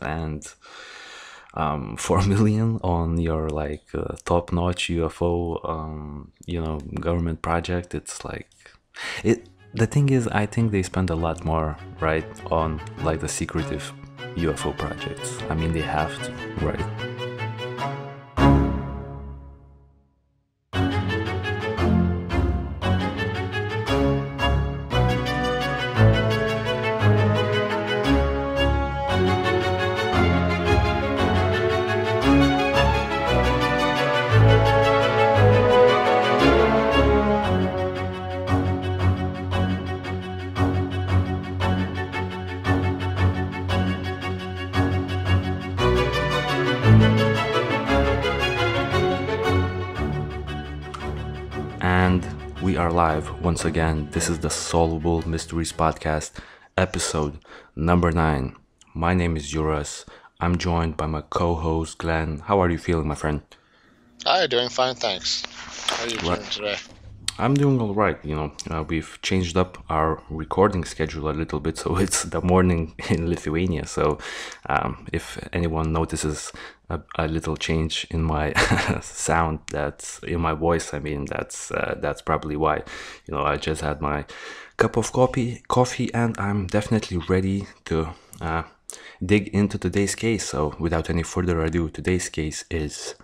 and 4 million on your top-notch UFO government project. It's like it. The thing is, I think they spend a lot more, right, on like the secretive UFO projects. I mean, they have to, right? And we are live once again. This is the Solvable Mysteries Podcast, episode number 9. My name is Juras. I'm joined by my co-host Glenn. How are you feeling, my friend? Hi, doing fine, thanks. How are you doing today? I'm doing all right. We've changed up our recording schedule a little bit, so it's the morning in Lithuania. So if anyone notices a little change in my sound, that's in my voice, I mean, that's probably why. I just had my cup of coffee, and I'm definitely ready to dig into today's case. So without any further ado, today's case is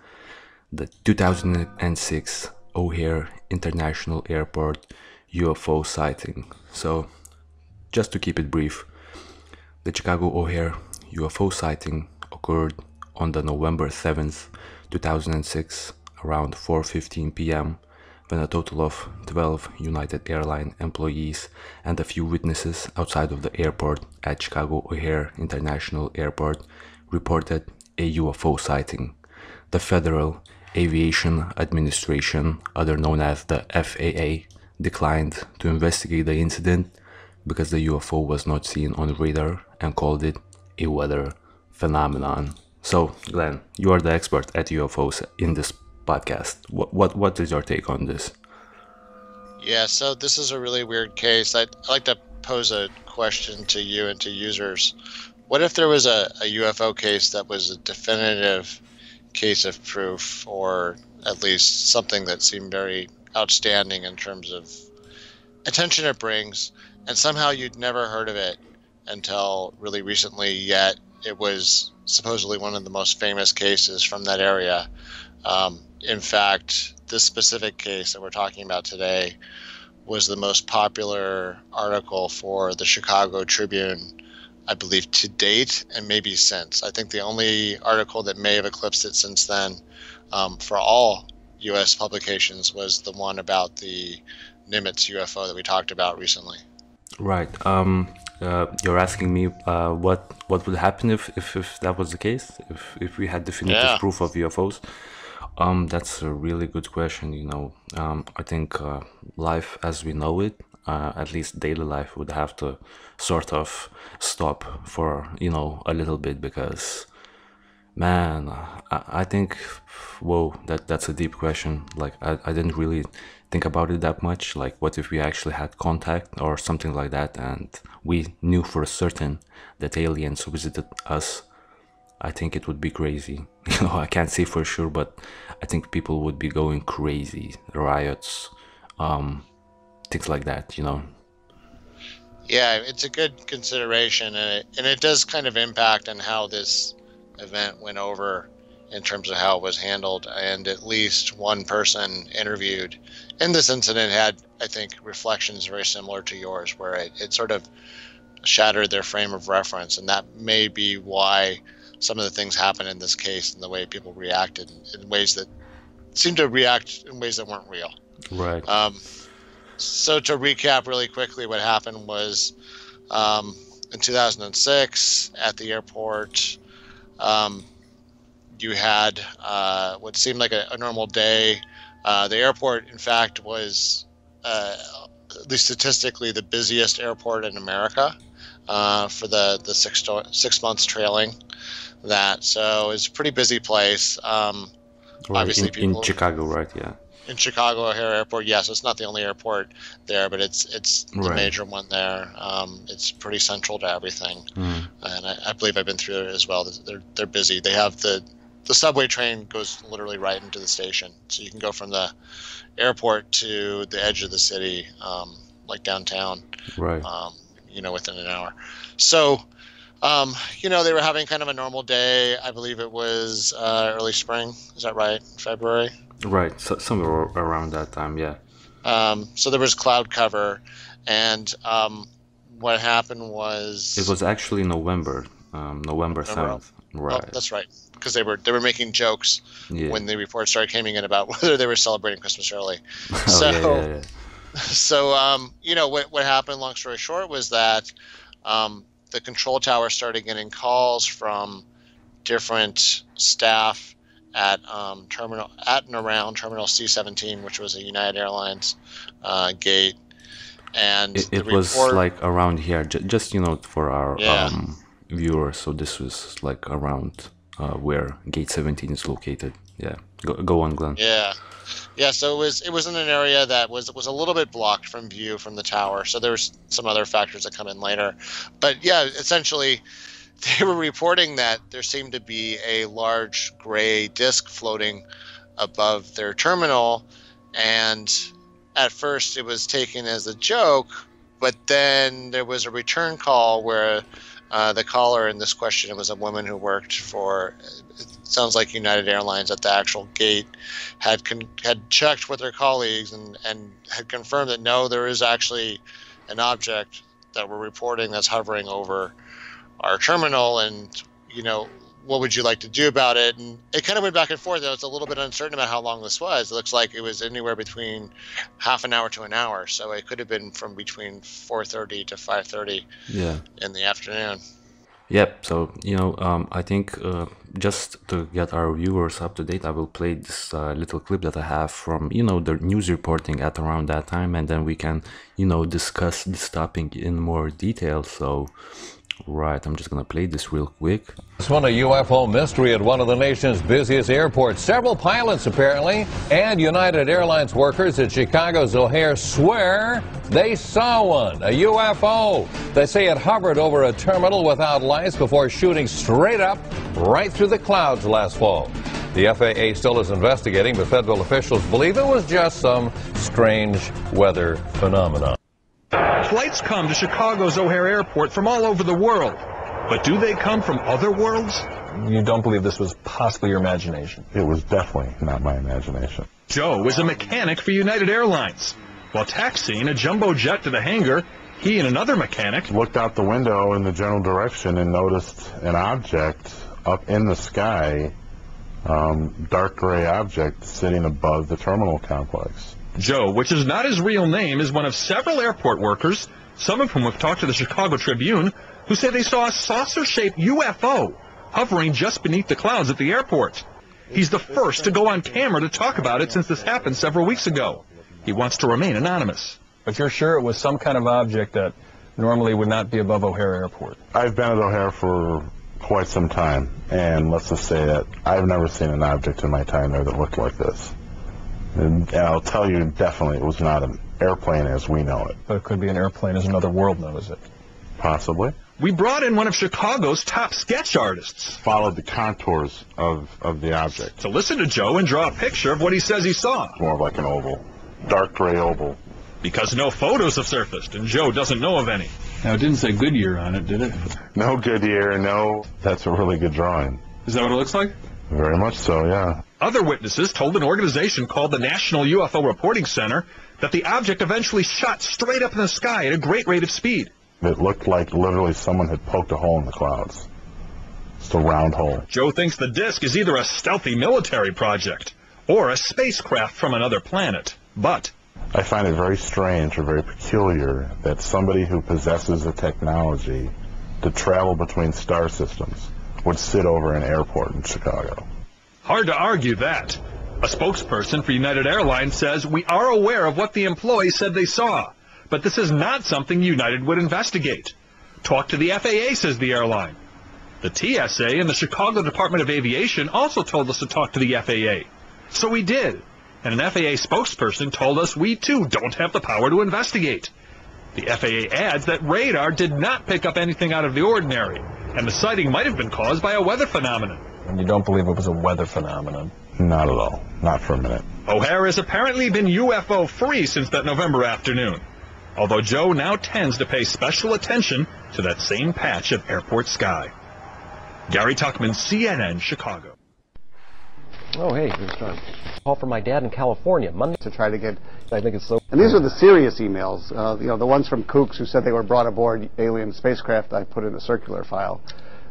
the 2006 O'Hare International Airport UFO sighting. So, just to keep it brief, the Chicago O'Hare UFO sighting occurred on the November 7th, 2006, around 4:15 p.m., when a total of 12 United Airlines employees and a few witnesses outside of the airport at Chicago O'Hare International Airport reported a UFO sighting. The Federal Aviation Administration, other known as the FAA, declined to investigate the incident because the UFO was not seen on radar and called it a weather phenomenon. So, Glenn, you are the expert at UFOs in this podcast. What is your take on this? Yeah, so this is a really weird case. I'd like to pose a question to you and to users. What if there was a UFO case that was a definitive case of proof, or at least something that seemed very outstanding in terms of attention it brings, and somehow you'd never heard of it until really recently, yet it was supposedly one of the most famous cases from that area. In fact, this specific case that we're talking about today was the most popular article for the Chicago Tribune, I believe, to date, and maybe since. I think the only article that may have eclipsed it since then, for all U.S. publications, was the one about the Nimitz UFO that we talked about recently. Right. You're asking me what would happen if that was the case, if we had definitive proof of UFOs. That's a really good question. I think life as we know it, at least daily life, would have to sort of stop for a little bit, because man, I think, whoa, that's a deep question. Like I didn't really think about it that much. Like, what if we actually had contact or something like that, and we knew for certain that aliens visited us? I think it would be crazy. I can't say for sure, but I think people would be going crazy, riots, things like that. Yeah, it's a good consideration, and it does kind of impact on how this event went over in terms of how it was handled. And at least one person interviewed in this incident had, I think, reflections very similar to yours, where it sort of shattered their frame of reference, and that may be why some of the things happened in this case and the way people reacted in ways that seemed to react in ways that weren't real. Right. So to recap really quickly, what happened was in 2006 at the airport, you had what seemed like a normal day. The airport, in fact, was at least statistically the busiest airport in America for the 6 months trailing that. So it's a pretty busy place. Right. Obviously, in Chicago, right? Yeah. in Chicago O'Hare Airport, yes, it's not the only airport there, but it's the major one there. It's pretty central to everything, and I believe I've been through it as well. They're busy. They have the subway train goes literally right into the station, so you can go from the airport to the edge of the city, like downtown, right? Within an hour. So, they were having kind of a normal day. I believe it was early spring. Is that right? February. Right, so somewhere around that time, yeah. So there was cloud cover, and what happened was it was actually November 7th. Right. Oh, that's right, because they were making jokes when the report started coming in about whether they were celebrating Christmas early. So, what happened? Long story short, was that the control tower started getting calls from different staff at and around Terminal C-17, which was a United Airlines gate, and it was like around here, just for our viewers. So this was like around where Gate 17 is located. Yeah, go on, Glenn. Yeah. So it was in an area that was a little bit blocked from view from the tower. So there's some other factors that come in later, but yeah, essentially, they were reporting that there seemed to be a large gray disc floating above their terminal, and at first it was taken as a joke, but then there was a return call where the caller in this question, it was a woman who worked for, it sounds like United Airlines at the actual gate, had checked with her colleagues and had confirmed that no, there is actually an object that we're reporting that's hovering over our terminal, and what would you like to do about it? And it kind of went back and forth. It was a little bit uncertain about how long this was. It looks like it was anywhere between half an hour to an hour, so it could have been from between 4:30 to 5:30 in the afternoon. Yep. So I think just to get our viewers up to date, I will play this little clip that I have from the news reporting at around that time, and then we can discuss this topic in more detail. So. Right, I'm just going to play this real quick. This one, a UFO mystery at one of the nation's busiest airports. Several pilots, apparently, and United Airlines workers at Chicago's O'Hare swear they saw one, a UFO. They say it hovered over a terminal without lights before shooting straight up right through the clouds last fall. The FAA still is investigating, but federal officials believe it was just some strange weather phenomenon. Flights come to Chicago's O'Hare Airport from all over the world. But do they come from other worlds? You don't believe this was possibly your imagination? It was definitely not my imagination. Joe is a mechanic for United Airlines. While taxiing a jumbo jet to the hangar, he and another mechanic looked out the window in the general direction and noticed an object up in the sky, dark gray object sitting above the terminal complex. Joe, which is not his real name, is one of several airport workers, some of whom have talked to the Chicago Tribune, who say they saw a saucer-shaped UFO hovering just beneath the clouds at the airport. He's the first to go on camera to talk about it since this happened several weeks ago. He wants to remain anonymous. But you're sure it was some kind of object that normally would not be above O'Hare Airport? I've been at O'Hare for quite some time, and let's just say that I've never seen an object in my time there that looked like this. And I'll tell you, definitely, it was not an airplane as we know it. But it could be an airplane as another world knows it. Possibly. We brought in one of Chicago's top sketch artists. Followed the contours of the object. To listen to Joe and draw a picture of what he says he saw. More of like an oval. Dark gray oval. Because no photos have surfaced, and Joe doesn't know of any. Now, it didn't say Goodyear on it, did it? No Goodyear, no. That's a really good drawing. Is that what it looks like? Very much so, yeah. Other witnesses told an organization called the National UFO Reporting Center that the object eventually shot straight up in the sky at a great rate of speed. It looked like literally someone had poked a hole in the clouds. Just a round hole. Joe thinks the disc is either a stealthy military project or a spacecraft from another planet. But I find it very strange or very peculiar that somebody who possesses the technology to travel between star systems would sit over an airport in Chicago. Hard to argue that. A spokesperson for United Airlines says, "We are aware of what the employees said they saw, but this is not something United would investigate. Talk to the FAA," says the airline. The TSA and the Chicago Department of Aviation also told us to talk to the FAA. So we did. and an FAA spokesperson told us we too don't have the power to investigate. The FAA adds that radar did not pick up anything out of the ordinary, and the sighting might have been caused by a weather phenomenon. And you don't believe it was a weather phenomenon? Not at all. Not for a minute. O'Hare has apparently been UFO-free since that November afternoon, although Joe now tends to pay special attention to that same patch of airport sky. Gary Tuckman, CNN, Chicago. Oh, hey, here's John. Call from my dad in California Monday. To try to get, I think it's so. and these are the serious emails. The ones from kooks who said they were brought aboard alien spacecraft. I put in a circular file.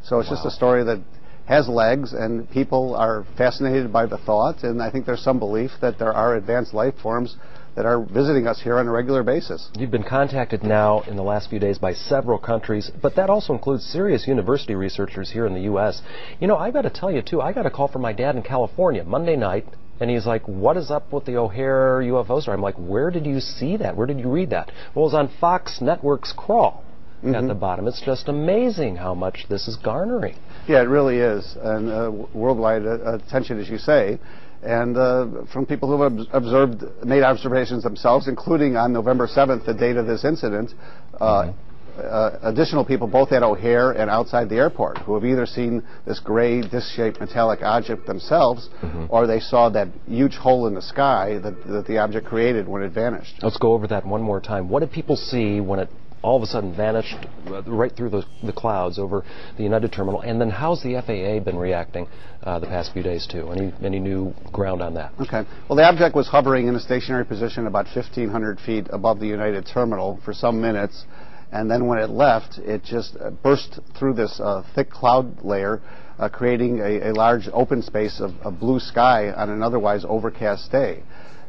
So it's just a story that has legs, and people are fascinated by the thought. And I think there's some belief that there are advanced life forms that are visiting us here on a regular basis. You've been contacted now in the last few days by several countries, but that also includes serious university researchers here in the U.S. You know, I got to tell you, too, I got a call from my dad in California Monday night, and he's like, what is up with the O'Hare UFO story? I'm like, where did you see that? Where did you read that? Well, it was on Fox Network's Crawl at the bottom. It's just amazing how much this is garnering. Yeah, it really is, and worldwide attention, as you say. And from people who have made observations themselves, including on November 7th, the date of this incident, additional people both at O'Hare and outside the airport who have either seen this gray disc-shaped metallic object themselves or they saw that huge hole in the sky that the object created when it vanished. Let's go over that one more time. What did people see when it all of a sudden vanished right through the clouds over the United Terminal? And then how's the FAA been reacting the past few days, too? Any new ground on that? Okay. Well, the object was hovering in a stationary position about 1,500 feet above the United Terminal for some minutes. And then when it left, it just burst through this thick cloud layer, creating a large open space of blue sky on an otherwise overcast day.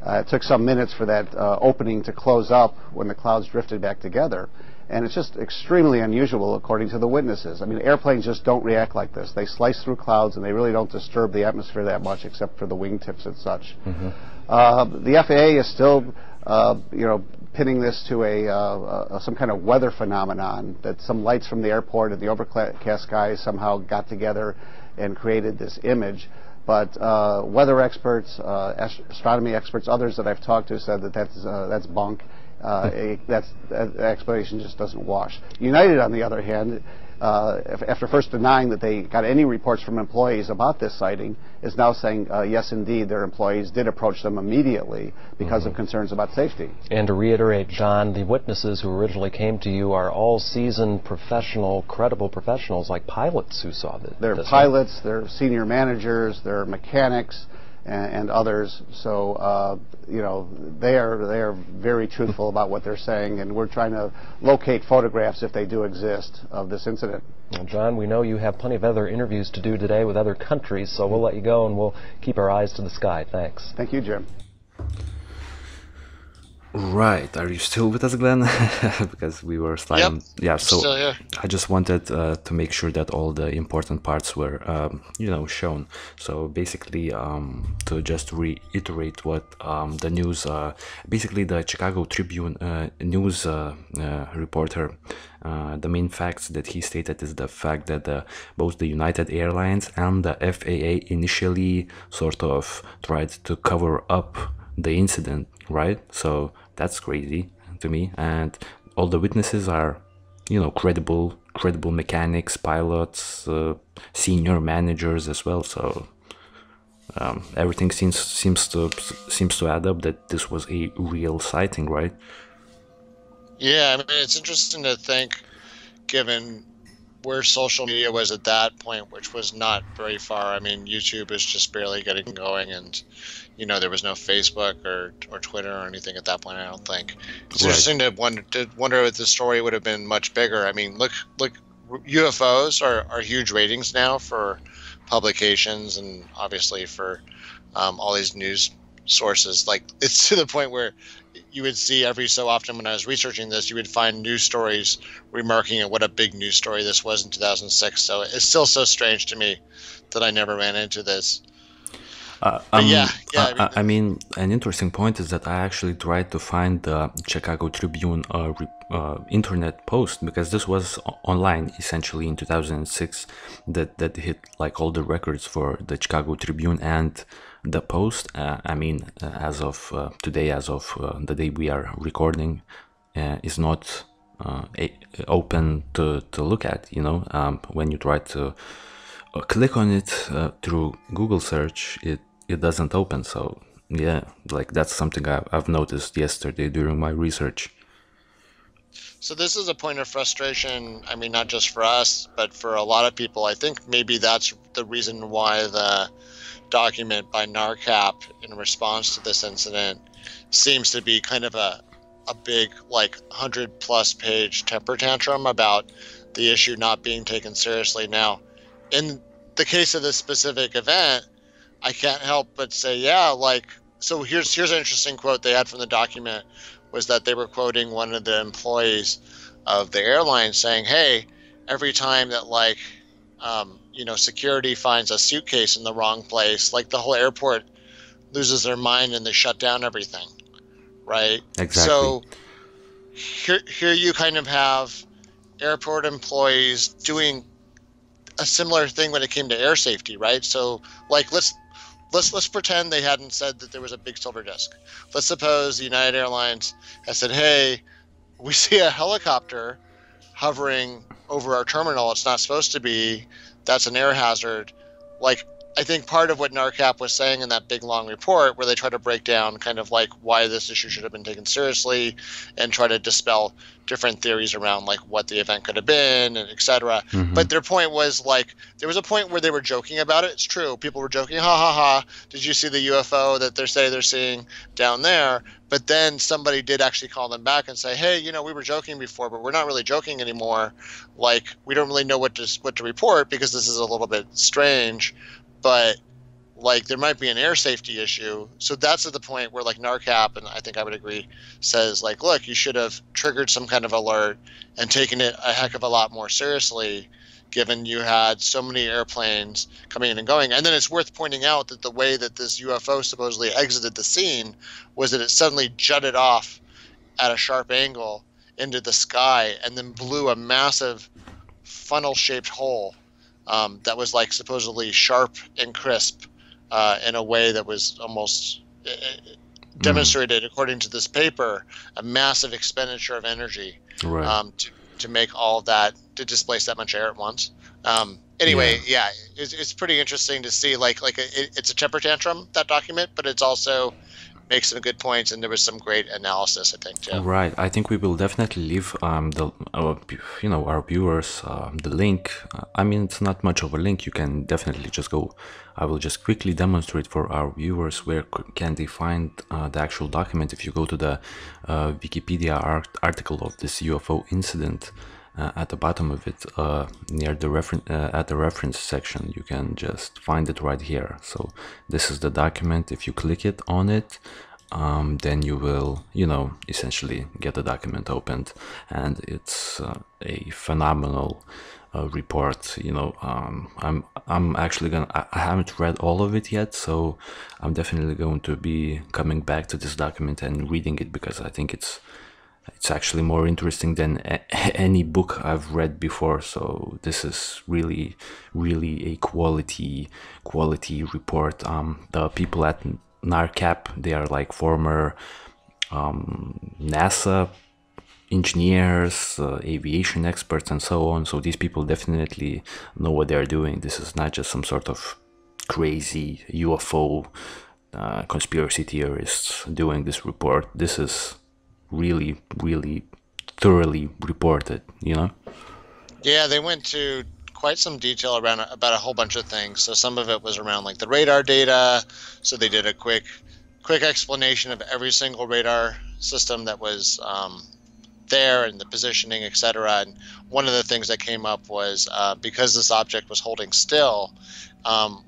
It took some minutes for that opening to close up when the clouds drifted back together. And it's just extremely unusual, according to the witnesses. I mean, airplanes just don't react like this. They slice through clouds, and they really don't disturb the atmosphere that much, except for the wingtips and such. The FAA is still, pinning this to some kind of weather phenomenon, that some lights from the airport and the overcast skies somehow got together and created this image. But weather experts, astronomy experts, others that I've talked to said that that's bunk. That explanation just doesn't wash. United, on the other hand, after first denying that they got any reports from employees about this sighting, is now saying, yes, indeed, their employees did approach them immediately because of concerns about safety. And to reiterate, John, the witnesses who originally came to you are all seasoned, professional, credible professionals like pilots who saw this. They're pilots, they're senior managers, they're mechanics, and others. So, they are very truthful about what they're saying, and we're trying to locate photographs, if they do exist, of this incident. Well, John, we know you have plenty of other interviews to do today with other countries, so we'll let you go and we'll keep our eyes to the sky. Thanks. Thank you, Jim. Right, are you still with us, Glenn? Because we were sliding. Yep. Yeah, so Still here. I just wanted to make sure that all the important parts were, shown. So basically, to just reiterate what the news, basically the Chicago Tribune news reporter, the main facts that he stated is the fact that both the United Airlines and the FAA initially sort of tried to cover up the incident, right? So that's crazy to me. And all the witnesses are, credible mechanics, pilots, senior managers as well. So everything seems to add up that this was a real sighting, right? Yeah, I mean, it's interesting to think, given where social media was at that point, which was not very far. I mean, YouTube is just barely getting going, and there was no Facebook or Twitter or anything at that point, I don't think. It's interesting to wonder if the story would have been much bigger. I mean, look, UFOs are huge ratings now for publications and obviously for all these news sources. Like, it's to the point where you would see every so often when I was researching this, you would find news stories remarking at what a big news story this was in 2006. So it's still so strange to me that I never ran into this. I mean, an interesting point is that I actually tried to find the Chicago Tribune internet post, because this was online essentially in 2006 that hit like all the records for the Chicago Tribune and the Post. I mean, as of today, as of the day we are recording, is not open to look at. You know, when you try to click on it through Google search, it doesn't open. So yeah, like that's something I've noticed yesterday during my research. So this is a point of frustration, I mean, not just for us, but for a lot of people. I think maybe that's the reason why the document by NARCAP in response to this incident seems to be kind of a big, like, 100-plus page temper tantrum about the issue not being taken seriously. Now, in the case of this specific event, I can't help but say, yeah, like, so here's an interesting quote they had from the document, was that they were quoting one of the employees of the airline saying, hey, every time that, like, security finds a suitcase in the wrong place, like, the whole airport loses their mind and they shut down everything, right? Exactly. So here you kind of have airport employees doing a similar thing when it came to air safety, right? So, like, let's pretend they hadn't said that there was a big silver disc. Let's suppose United Airlines has said, hey, we see a helicopter hovering over our terminal. It's not supposed to be. That's an air hazard. Like, I think part of what NARCAP was saying in that big long report, where they try to break down kind of like why this issue should have been taken seriously and try to dispel different theories around like what the event could have been, and et cetera. Mm-hmm. But their point was, like, there was a point where they were joking about it. It's true. People were joking, ha ha ha. Did you see the UFO that they're seeing down there? But then somebody did actually call them back and say, hey, we were joking before, but we're not really joking anymore. Like, we don't really know what to report because this is a little bit strange. But, like, there might be an air safety issue. So that's at the point where, like, NARCAP, and I think I would agree, says, like, look, you should have triggered some kind of alert and taken it a heck of a lot more seriously, given you had so many airplanes coming in and going. And then it's worth pointing out that the way that this UFO supposedly exited the scene was that it suddenly jutted off at a sharp angle into the sky and then blew a massive funnel-shaped hole that was, like, supposedly sharp and crisp in a way that was almost demonstrated, according to this paper, a massive expenditure of energy, right, to make all of that, to displace that much air at once. Anyway, yeah, it's pretty interesting to see, like it's a temper tantrum, that document, but it's also makes some good points, and there was some great analysis, I think, too. Right. I think we will definitely leave our viewers the link. I mean, it's not much of a link. You can definitely just go. I will just quickly demonstrate for our viewers where can they find the actual document. If you go to the Wikipedia article of this UFO incident, at the bottom of it, near the at the reference section, you can just find it right here. So this is the document. If you click it on it, then you will, essentially get the document opened, and it's a phenomenal report. I'm actually I haven't read all of it yet, so I'm definitely going to be coming back to this document and reading it, because I think it's actually more interesting than any book I've read before. So this is really, really a quality report. The people at NARCAP, they are like former NASA engineers, aviation experts, and so on. So these people definitely know what they're doing. This is not just some sort of crazy UFO conspiracy theorists doing this report. This is really, really thoroughly reported, Yeah, they went to quite some detail about a whole bunch of things. So some of it was around, like, the radar data. So they did a quick explanation of every single radar system that was there, and the positioning, etc. And one of the things that came up was because this object was holding still,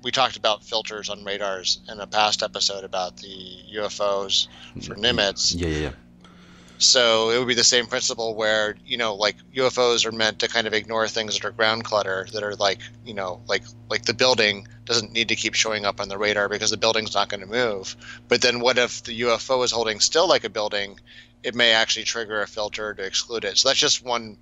we talked about filters on radars in a past episode about the UFOs for Nimitz. Yeah. So it would be the same principle where, like UFOs are meant to kind of ignore things that are ground clutter, that are like, like the building doesn't need to keep showing up on the radar because the building's not going to move. But then what if the UFO is holding still like a building? It may actually trigger a filter to exclude it. So that's just one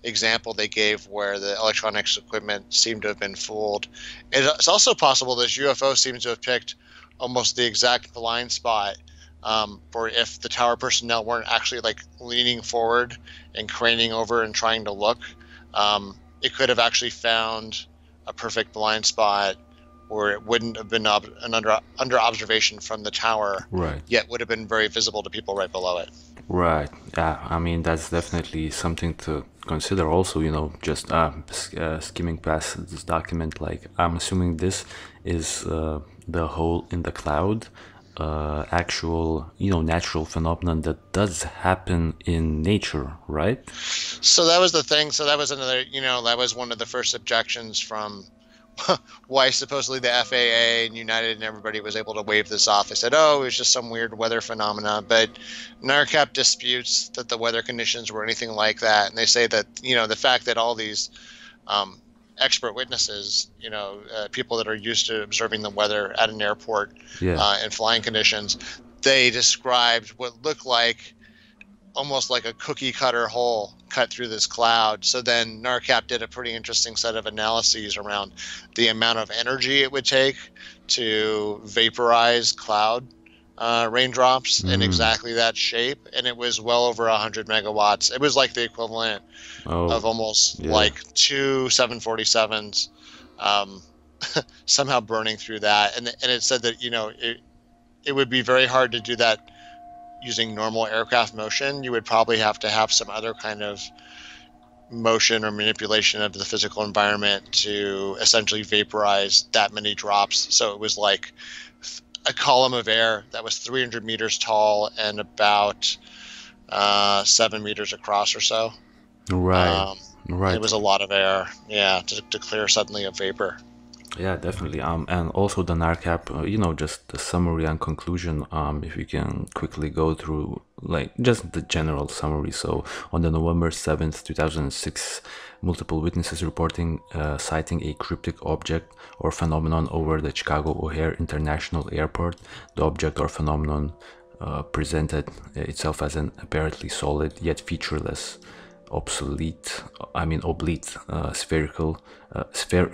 example they gave where the electronics equipment seemed to have been fooled. It's also possible this UFO seems to have picked almost the exact blind spot for if the tower personnel weren't actually like leaning forward and craning over and trying to look. It could have actually found a perfect blind spot where it wouldn't have been under observation from the tower, Right. yet would have been very visible to people right below it. Right. Yeah. I mean, that's definitely something to consider. Also, just skimming past this document. Like, I'm assuming this is the hole in the cloud, actual, natural phenomenon that does happen in nature, right? So that was the thing. So that was another. That was one of the first objections from why supposedly the FAA and United and everybody was able to wave this off. They said, oh, it was just some weird weather phenomena. But NARCAP disputes that the weather conditions were anything like that. And they say that, the fact that all these expert witnesses, people that are used to observing the weather at an airport and flying conditions, they described what looked like almost like a cookie cutter hole cut through this cloud. So then NARCAP did a pretty interesting set of analyses around the amount of energy it would take to vaporize cloud raindrops in exactly that shape, and it was well over 100 megawatts. It was like the equivalent of almost like two 747s somehow burning through that. And it said that it would be very hard to do that using normal aircraft motion. You would probably have to have some other kind of motion or manipulation of the physical environment to essentially vaporize that many drops. So it was like a column of air that was 300 meters tall and about 7 meters across or so. Right. Right. It was a lot of air, to clear suddenly a vapor. Yeah, definitely. And also the NARCAP, just the summary and conclusion. If you can quickly go through, like, just the general summary. So on the November 7th, 2006, multiple witnesses reporting sighting a cryptic object or phenomenon over the Chicago O'Hare International Airport. The object or phenomenon presented itself as an apparently solid yet featureless oblate spherical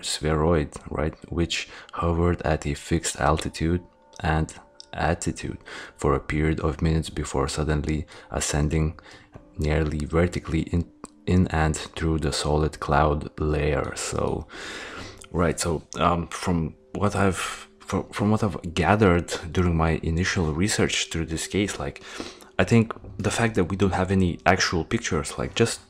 spheroid, right, which hovered at a fixed altitude and attitude for a period of minutes before suddenly ascending nearly vertically in and through the solid cloud layer. So right, so from what I've gathered during my initial research through this case, like, I think the fact that we don't have any actual pictures, like, just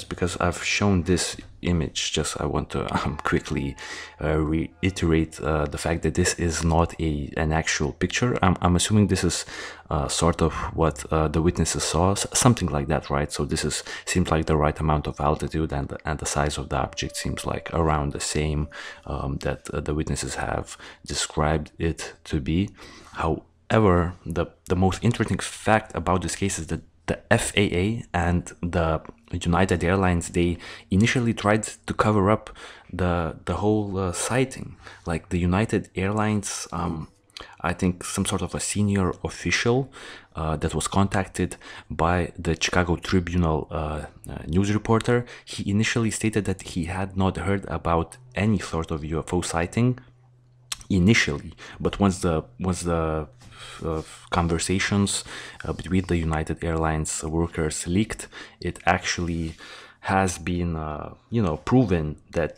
because I've shown this image, I want to quickly reiterate the fact that this is not an actual picture. I'm assuming this is sort of what the witnesses saw, something like that, right? So this seems like the right amount of altitude, and the size of the object seems like around the same that the witnesses have described it to be. However, the most interesting fact about this case is that the FAA and the United Airlines, they initially tried to cover up the whole sighting. Like the United Airlines, I think some sort of a senior official that was contacted by the Chicago Tribune news reporter, he initially stated that he had not heard about any sort of UFO sighting initially, but once the conversations between the United Airlines workers leaked, it actually has been proven that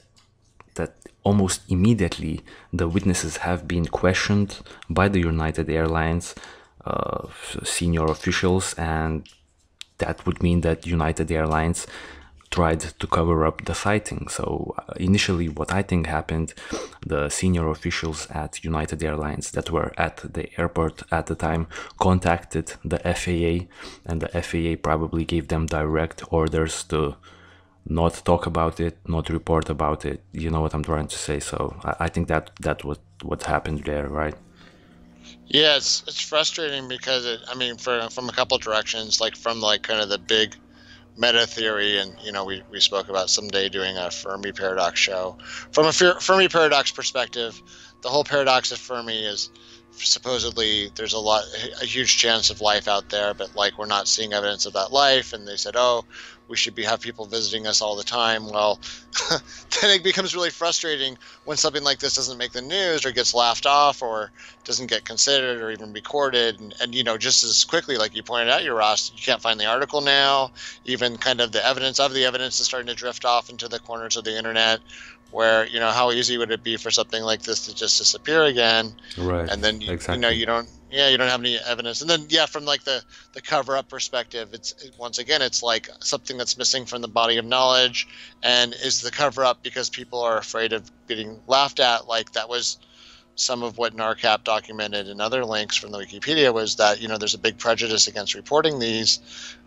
almost immediately the witnesses have been questioned by the United Airlines senior officials, and that would mean that United Airlines tried to cover up the sighting. So initially what I think happened, the senior officials at United Airlines that were at the airport at the time contacted the FAA, and the FAA probably gave them direct orders to not talk about it, not report about it. You know what I'm trying to say? So I think that was what happened there, right? Yeah, it's frustrating because from a couple directions, like from like kind of the big meta theory, and we spoke about someday doing a Fermi paradox show. From a Fermi paradox perspective, the whole paradox of Fermi is supposedly there's a huge chance of life out there, but like we're not seeing evidence of that life. And they said, oh, we should have people visiting us all the time. Well, then it becomes really frustrating when something like this doesn't make the news or gets laughed off or doesn't get considered or even recorded. And just as quickly, like you pointed out, Juras, you can't find the article now. Even kind of the evidence is starting to drift off into the corners of the internet, where how easy would it be for something like this to just disappear again, Right. and then Exactly. you don't have any evidence. And then from like the cover up perspective, once again it's like something that's missing from the body of knowledge. And is the cover up because people are afraid of getting laughed at? Like that was some of what NARCAP documented in other links from the Wikipedia, was that there's a big prejudice against reporting these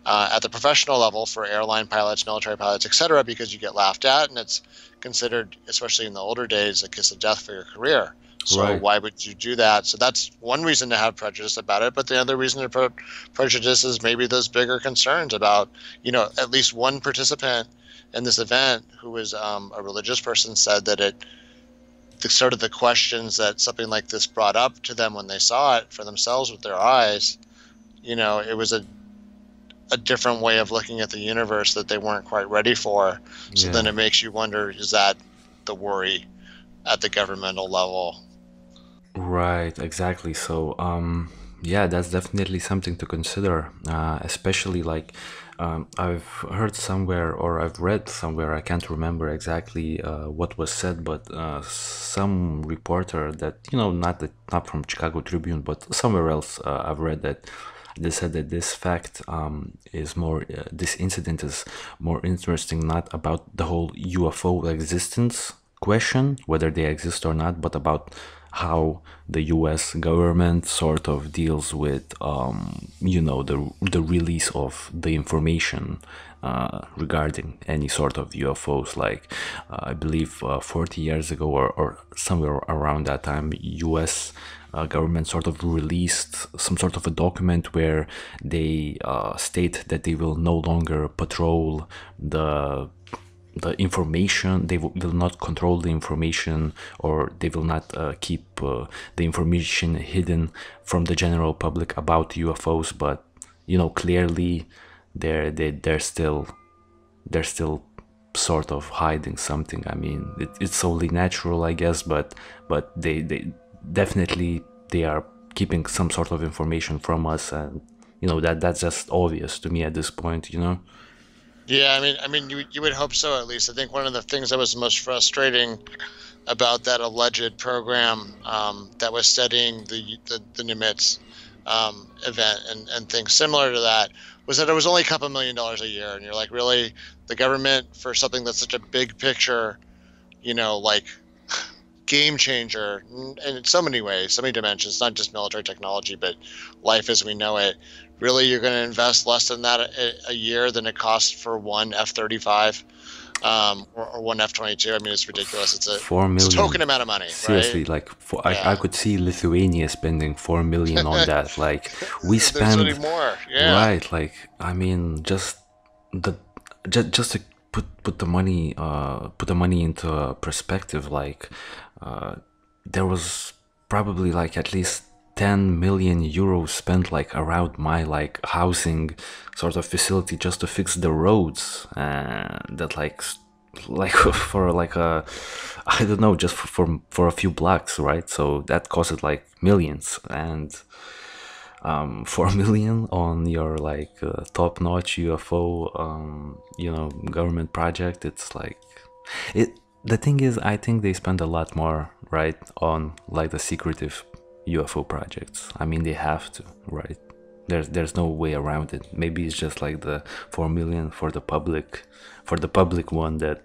at the professional level for airline pilots, military pilots, etc., because you get laughed at, and it's considered, especially in the older days, a kiss of death for your career. So Right. why would you do that? So that's one reason to have prejudice about it. But the other reason to prejudice is maybe those bigger concerns about, at least one participant in this event who was a religious person said that the questions that something like this brought up to them when they saw it for themselves with their eyes, it was a different way of looking at the universe that they weren't quite ready for. So Yeah. then it makes you wonder, is that the worry at the governmental level? Right, exactly. So, yeah, that's definitely something to consider, especially like I've heard somewhere or I've read somewhere, I can't remember exactly what was said, but some reporter that, not from Chicago Tribune, but somewhere else, I've read that they said that this fact is more, this incident is more interesting, not about the whole UFO existence question, whether they exist or not, but about how the US government sort of deals with, the release of the information regarding any sort of UFOs. Like, I believe 40 years ago or somewhere around that time, US government sort of released some sort of a document where they state that they will no longer patrol the information. They will not control the information, or they will not keep the information hidden from the general public about UFOs. But clearly they're still sort of hiding something. I mean, it's only natural, I guess, but they definitely they are keeping some sort of information from us, and that's just obvious to me at this point. Yeah, I mean, you would hope so, at least. I think one of the things that was most frustrating about that alleged program that was studying the Nimitz event and things similar to that was that it was only a couple $1 million a year, and you're like, really, the government for something that's such a big picture, like game changer, and in so many ways, so many dimensions, not just military technology, but life as we know it. Really, you're going to invest less than that a year than it costs for one F-35 or one F-22. I mean, it's ridiculous. It's 4 million. It's a token amount of money. Seriously, right? like I could see Lithuania spending 4 million on that. Like we There's spend only more. Yeah. right. Like I mean, just to put the money into perspective. Like there was probably like at least 10 million euros spent like around my like housing sort of facility just to fix the roads, that like for like a, I don't know, just for a few blocks, right? So that costed like millions. And 4 million on your like top-notch UFO government project, it's like the thing is, I think they spend a lot more, right, on like the secretive UFO projects. I mean, they have to, right? There's no way around it. Maybe it's just like the 4 million for the public one that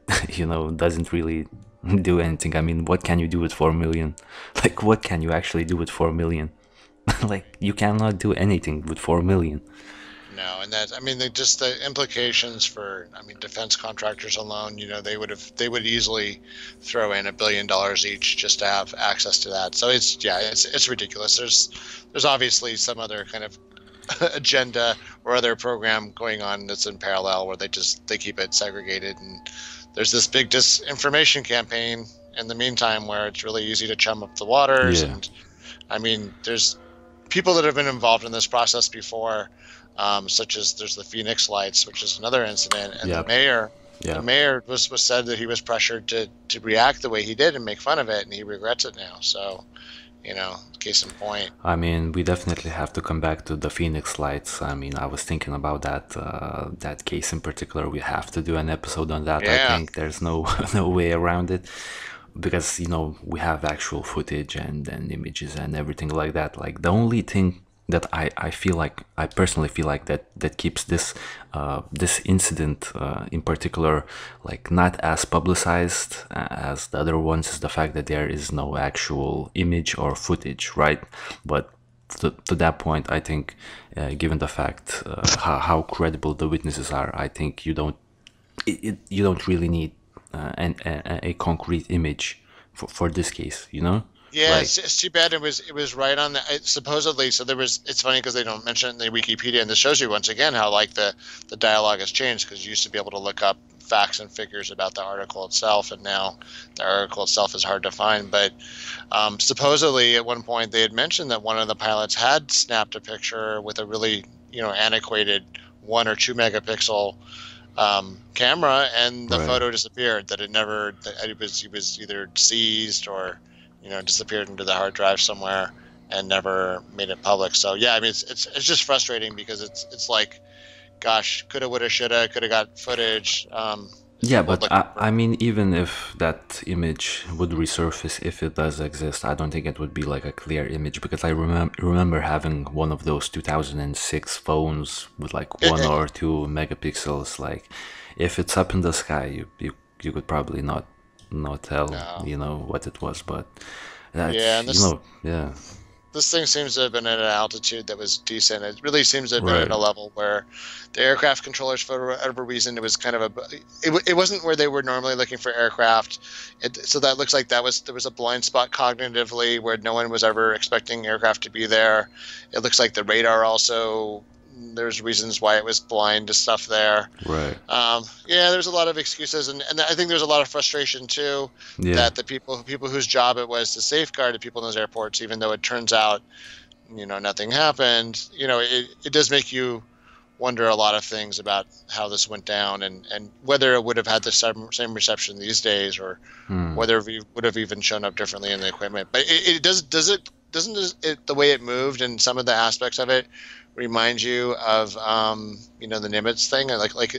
doesn't really do anything. I mean, what can you do with 4 million? Like, what can you actually do with 4 million? Like, you cannot do anything with 4 million. know, and that, I mean, just the implications for, I mean, defense contractors alone, they would easily throw in $1 billion each just to have access to that. So it's ridiculous. There's obviously some other kind of agenda or other program going on that's in parallel where they keep it segregated, and there's this big disinformation campaign in the meantime where it's really easy to chum up the waters. Yeah. And I mean, there's people that have been involved in this process before, such as there's the Phoenix Lights, which is another incident, and Yep. the mayor was said that he was pressured to react the way he did and make fun of it, and he regrets it now. So, case in point. I mean, we definitely have to come back to the Phoenix Lights. I mean, I was thinking about that case in particular. We have to do an episode on that. Yeah. I think there's no way around it, because we have actual footage and images and everything like that. Like, the only thing that I personally feel like that keeps this incident in particular like not as publicized as the other ones is the fact that there is no actual image or footage, right? But to that point, I think given the fact how credible the witnesses are, I think you don't really need a concrete image for this case, Yeah, Like- it's too bad. It was right on the supposedly. So it's funny because they don't mention it in the Wikipedia, and this shows you once again how like the dialogue has changed, because you used to be able to look up facts and figures about the article itself, and now the article itself is hard to find. But supposedly at one point they had mentioned that one of the pilots had snapped a picture with a really antiquated 1 or 2 megapixel camera, and the Right. photo disappeared. That it was either seized or disappeared into the hard drive somewhere and never made it public. So yeah, I mean, it's just frustrating because it's like, gosh, coulda, woulda, shoulda, coulda got footage. Yeah, but I mean, even if that image would resurface, if it does exist, I don't think it would be like a clear image, because I remember having one of those 2006 phones with like 1 or 2 megapixels. Like, if it's up in the sky, you could probably not tell, No. what it was. But that's, Yeah, and yeah. This thing seems to have been at an altitude that was decent. It really seems to have been Right. at a level where the aircraft controllers, for whatever reason, it was kind of it wasn't where they were normally looking for aircraft. So that looks like there was a blind spot cognitively where no one was ever expecting aircraft to be there. It looks like the radar also, there's reasons why it was blind to stuff there. Right. Yeah, there's a lot of excuses, and I think there's a lot of frustration too, Yeah. that the people whose job it was to safeguard the people in those airports, even though it turns out, nothing happened. It does make you wonder a lot of things about how this went down, and whether it would have had the same reception these days, or whether it would have even shown up differently in the equipment. But doesn't the way it moved and some of the aspects of it remind you of the Nimitz thing? Like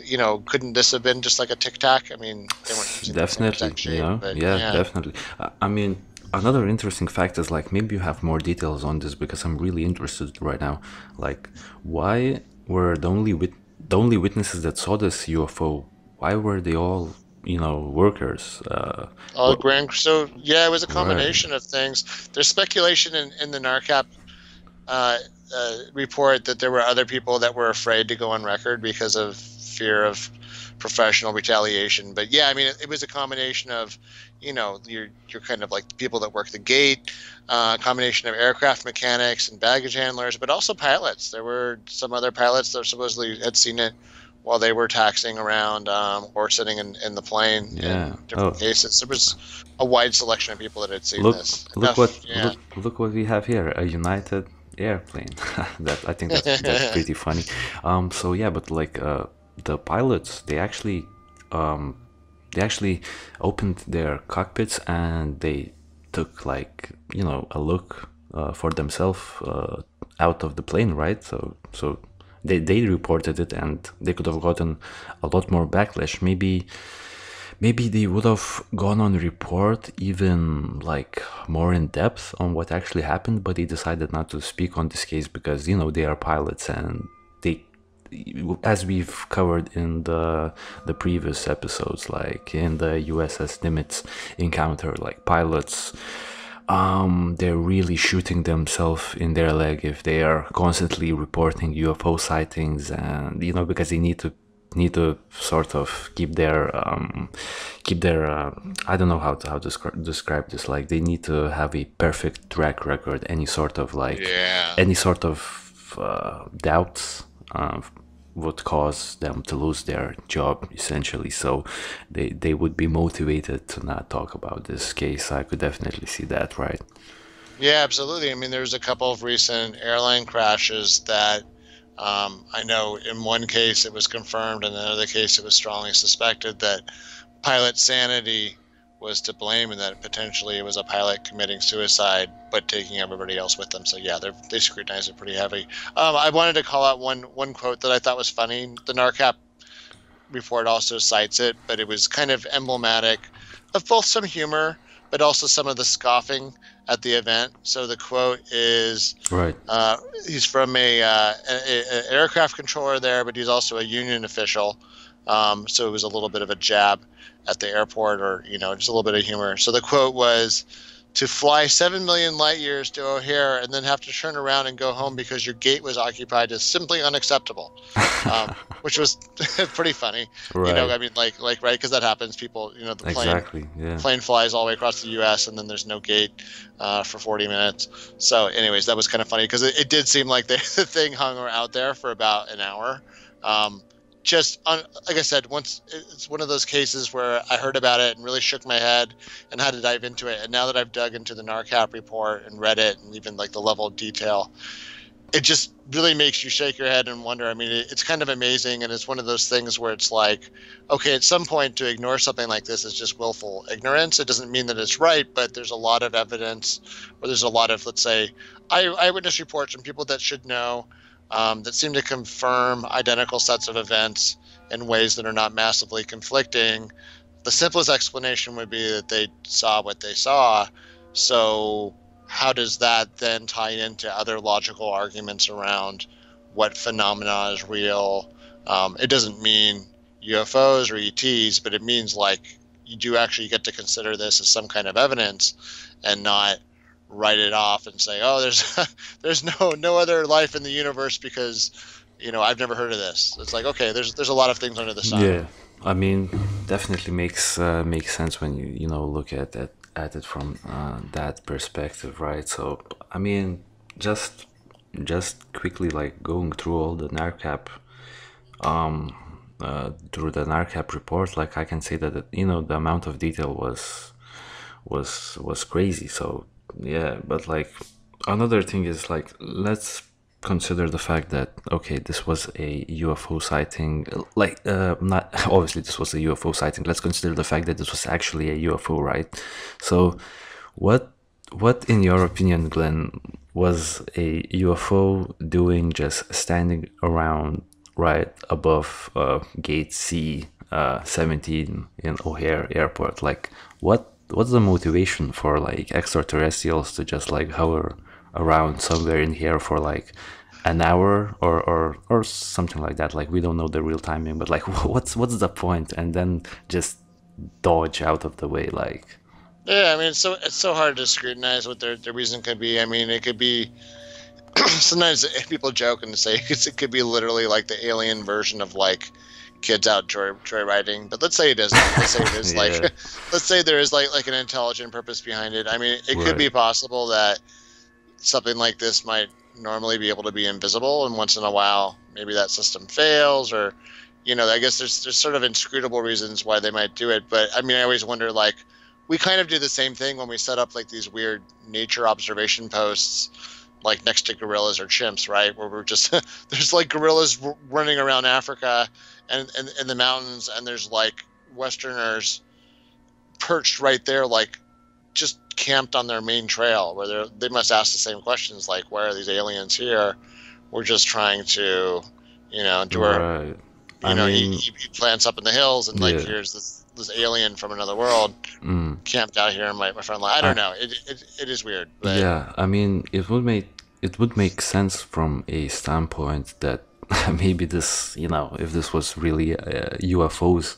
couldn't this have been just like a tic tac? I mean, they weren't using the same Definitely, exact shape, but yeah, definitely. I mean, another interesting fact is, like, maybe you have more details on this, because I'm really interested right now. Like, why were the only witnesses that saw this UFO? Why were they all, workers? So yeah, it was a combination of things. There's speculation in the NARCAP report that there were other people that were afraid to go on record because of fear of professional retaliation. But yeah, I mean, it was a combination of, you're kind of like the people that work the gate, combination of aircraft mechanics and baggage handlers, but also pilots. There were some other pilots that supposedly had seen it while they were taxiing around or sitting in the plane. Yeah. In different cases. There was a wide selection of people that had seen this. Look what we have here, a United airplane. I think that's pretty funny. So yeah, but like the pilots, they actually opened their cockpits and they took, like, a look for themselves out of the plane, right? So they reported it, and they could have gotten a lot more backlash. Maybe they would have gone on report even like more in depth on what actually happened, but they decided not to speak on this case because they are pilots, and they, as we've covered in the previous episodes, like in the USS Nimitz encounter, like pilots they're really shooting themselves in their leg if they are constantly reporting UFO sightings, and because they need to sort of keep their I don't know how to describe this, like they need to have a perfect track record. Any sort of doubts would cause them to lose their job, essentially. So they would be motivated to not talk about this case. I could definitely see that, right? Yeah, absolutely. I mean, there's a couple of recent airline crashes that I know in one case it was confirmed, and in another case it was strongly suspected that pilot sanity was to blame, and that potentially it was a pilot committing suicide but taking everybody else with them. So yeah, they scrutinize it pretty heavy. I wanted to call out one quote that I thought was funny. The NARCAP report also cites it, but it was kind of emblematic of both some humor but also some of the scoffing at the event. So the quote is, right. He's from an aircraft controller there, but he's also a union official. So it was a little bit of a jab at the airport, or just a little bit of humor. So the quote was, "To fly 7 million light years to O'Hare and then have to turn around and go home because your gate was occupied is simply unacceptable," which was pretty funny. Right. I mean, like right, because that happens. People, the plane flies all the way across the U.S. and then there's no gate for 40 minutes. So, anyways, that was kind of funny because it did seem like the thing hung out there for about an hour. Like I said, once it's one of those cases where I heard about it and really shook my head and had to dive into it. And now that I've dug into the NARCAP report and read it, and even like the level of detail, it just really makes you shake your head and wonder. I mean, it's kind of amazing, and it's one of those things where it's like, okay, at some point to ignore something like this is just willful ignorance. It doesn't mean that it's right, but there's a lot of evidence, or there's a lot of, let's say, eyewitness reports from people that should know, that seem to confirm identical sets of events in ways that are not massively conflicting. The simplest explanation would be that they saw what they saw. So how does that then tie into other logical arguments around what phenomena is real? It doesn't mean UFOs or ETs, but it means like you do actually get to consider this as some kind of evidence and not write it off and say, oh, there's no other life in the universe because I've never heard of this. It's like, okay, there's a lot of things under the sun. Yeah, I mean, definitely makes sense when you look at it from that perspective, right? So I mean, just quickly, like going through all the NARCAP report, like I can say that the amount of detail was crazy. So yeah, but like another thing is, like, let's consider the fact that, okay, this was a UFO sighting, like not obviously this was a UFO sighting. Let's consider the fact that this was actually a UFO, right? So what in your opinion, Glenn, was a UFO doing just standing around right above gate C 17 in O'Hare Airport? Like, what's the motivation for like extraterrestrials to just like hover around somewhere in here for like an hour or something like that? Like, we don't know the real timing, but like what's the point? And then just dodge out of the way, like. Yeah, I mean, it's so hard to scrutinize what their reason could be. I mean, it could be sometimes people joke and say it could be literally like the alien version of like kids out joyriding, but let's say it isn't. Let's say it is like, Yeah. let's say there is like an intelligent purpose behind it. I mean, it could Right. be possible that something like this might normally be able to be invisible, and once in a while maybe that system fails, or I guess there's sort of inscrutable reasons why they might do it. But I mean, I always wonder, like, we kind of do the same thing when we set up like these weird nature observation posts like next to gorillas or chimps, right? Where we're just there's like gorillas running around Africa and in the mountains, and there's like Westerners perched right there, like just camped on their main trail, where they must ask the same questions, like, why are these aliens here? We're just trying to, do our, Right. I mean, eat plants up in the hills, and like Yeah. here's this alien from another world camped out here in my front line. I don't know. It is weird. But yeah, I mean, it would make sense from a standpoint that maybe this, if this was really UFOs,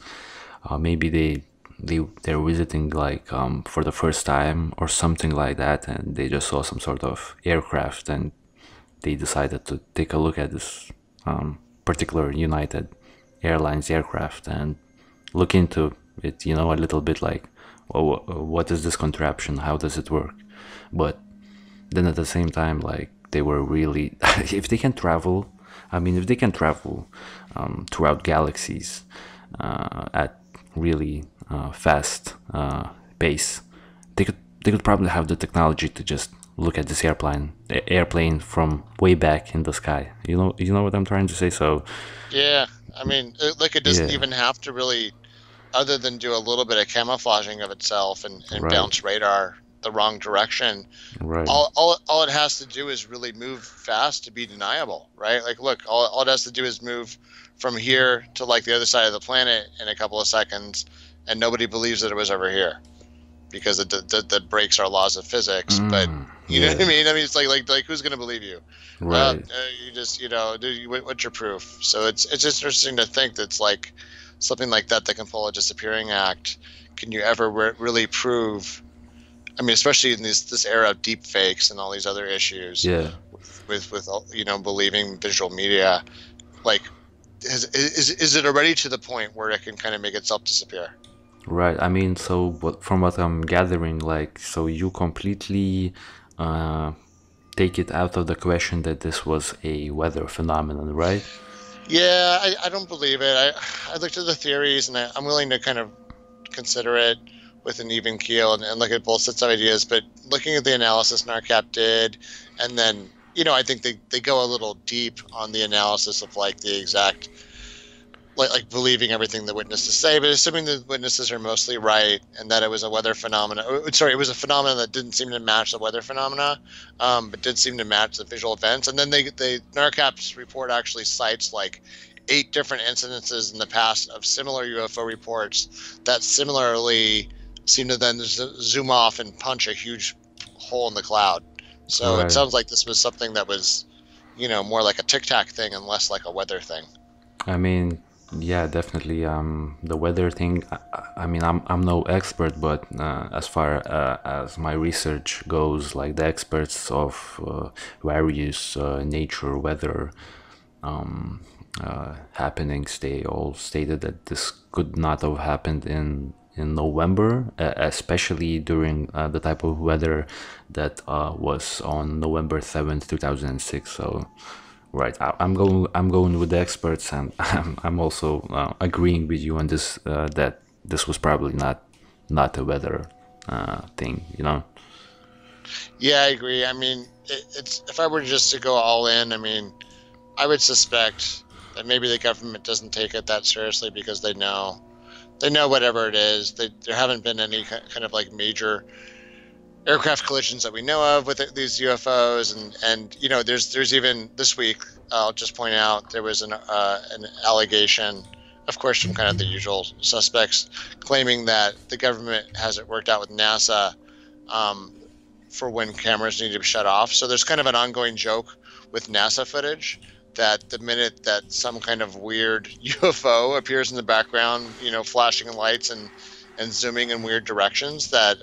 maybe they're visiting like for the first time or something like that, and they just saw some sort of aircraft, and they decided to take a look at this particular United Airlines aircraft and look into it, a little bit, like, well, what is this contraption? How does it work? But then at the same time, like, they were really, if they can travel throughout galaxies at really fast pace, they could probably have the technology to just look at this airplane from way back in the sky. You know what I'm trying to say? So yeah, I mean, like, it doesn't even have to really, other than do a little bit of camouflaging of itself and bounce radar the wrong direction. Right. All it has to do is really move fast to be deniable, right? Like, look, all it has to do is move from here to like the other side of the planet in a couple of seconds, and nobody believes that it was over here because that breaks our laws of physics. But you know what I mean? I mean, it's like who's going to believe you? Right. You just, what's your proof? So it's interesting to think that's like something like that can pull a disappearing act. Can you ever really prove? I mean, especially in this era of deep fakes and all these other issues. Yeah. With believing visual media, like, is it already to the point where it can kind of make itself disappear? Right. I mean, so from what I'm gathering, like, so you completely take it out of the question that this was a weather phenomenon, right? Yeah, I don't believe it. I looked at the theories, and I'm willing to kind of consider it with an even keel and look at both sets of ideas. But looking at the analysis NARCAP did, and then, I think they go a little deep on the analysis of like the exact, like believing everything the witnesses say, but assuming the witnesses are mostly right and that it was a weather phenomena. Sorry, it was a phenomenon that didn't seem to match the weather phenomena, but did seem to match the visual events. And then NARCAP's report actually cites like 8 different incidences in the past of similar UFO reports that similarly seem to then zoom off and punch a huge hole in the cloud. So It sounds like this was something that was, more like a tic-tac thing and less like a weather thing. I mean, yeah, definitely. The weather thing. I mean, I'm no expert, but as far as my research goes, like the experts of various nature weather happenings, they all stated that this could not have happened in November, especially during the type of weather that was on November 7th, 2006. So, right, I'm going with the experts, and I'm also agreeing with you on this, that this was probably not a weather thing, Yeah, I agree. I mean, it's if I were just to go all in, I mean, I would suspect that maybe the government doesn't take it that seriously because they know whatever it is. There haven't been any kind of like major aircraft collisions that we know of with these UFOs, and there's even this week, I'll just point out, there was an allegation, of course, from kind of the usual suspects, claiming that the government has it worked out with NASA for when cameras need to be shut off. So there's kind of an ongoing joke with NASA footage that the minute that some kind of weird UFO appears in the background, flashing lights and zooming in weird directions, that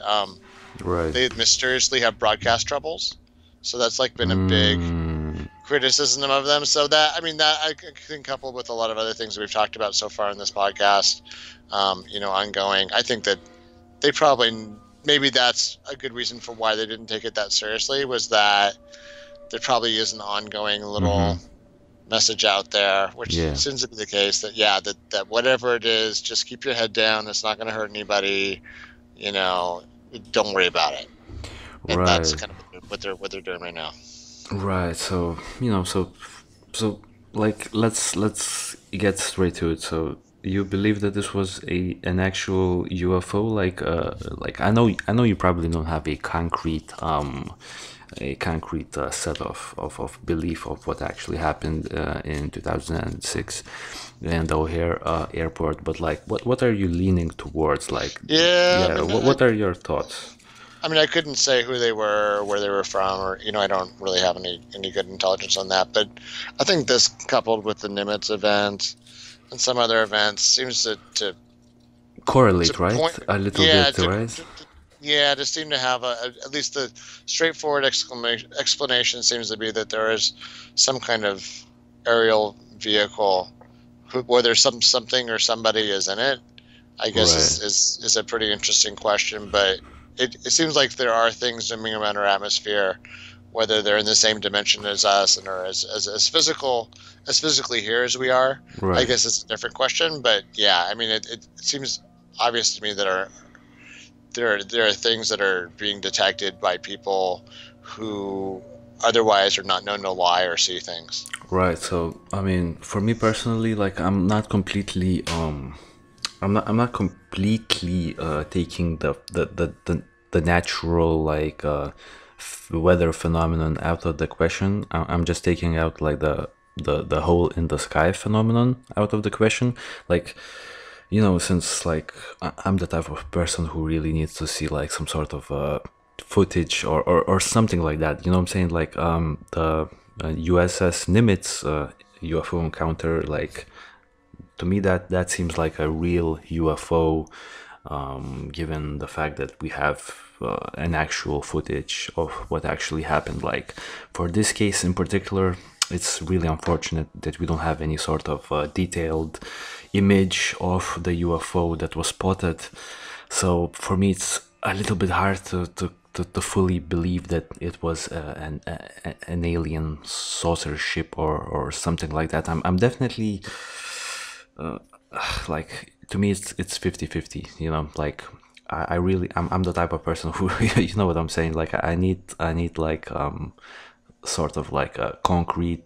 they mysteriously have broadcast troubles. So that's like been a big criticism of them. So that I think coupled with a lot of other things that we've talked about so far in this podcast, ongoing, I think that they maybe that's a good reason for why they didn't take it that seriously, was that there probably is an ongoing little message out there, which seems to be the case, that whatever it is, just keep your head down. It's not going to hurt anybody. Don't worry about it. And that's kind of what they're doing right now. Right. So so like let's get straight to it. So you believe that this was an actual UFO? Like I know you probably don't have a concrete set of belief of what actually happened in 2006 in the O'Hare airport, but like what are you leaning towards? Like, what are your thoughts? I mean, I couldn't say who they were, where they were from, or I don't really have any good intelligence on that. But I think this, coupled with the Nimitz event and some other events, seems to correlate, to right? point, A little yeah, bit, right? yeah, to seem to have at least the straightforward explanation seems to be that there is some kind of aerial vehicle, whether something or somebody is in it. I guess Right. is a pretty interesting question, but it seems like there are things zooming around our atmosphere, whether they're in the same dimension as us and are as physically here as we are. I Right. guess it's a different question, but yeah, I mean, it seems obvious to me that there are things that are being detected by people who otherwise are not known to lie or see things. Right. So, I mean, for me personally, like, I'm not completely taking the natural like weather phenomenon out of the question. I'm just taking out like the hole in the sky phenomenon out of the question. Like, since like I'm the type of person who really needs to see like some sort of footage or something like that. You know what I'm saying? Like the USS Nimitz UFO encounter, like, to me that seems like a real UFO, given the fact that we have an actual footage of what actually happened. Like, for this case in particular, it's really unfortunate that we don't have any sort of detailed image of the UFO that was spotted. So for me, it's a little bit hard to fully believe that it was an alien saucer ship or something like that. I'm definitely like, to me it's 50-50, like I really I'm the type of person who you know what I'm saying, like I need like sort of like a concrete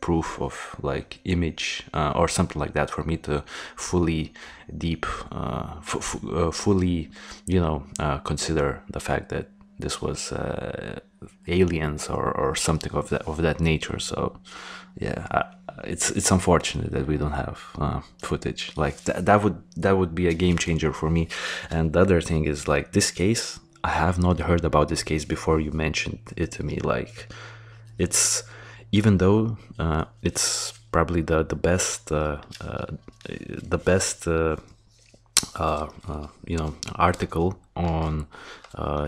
proof of like image or something like that for me to fully fully consider the fact that this was aliens or something of that nature. So yeah, it's unfortunate that we don't have footage. Like that would be a game changer for me. And the other thing is, like, this case, I have not heard about this case before you mentioned it to me. Like, it's, even though it's probably the best article on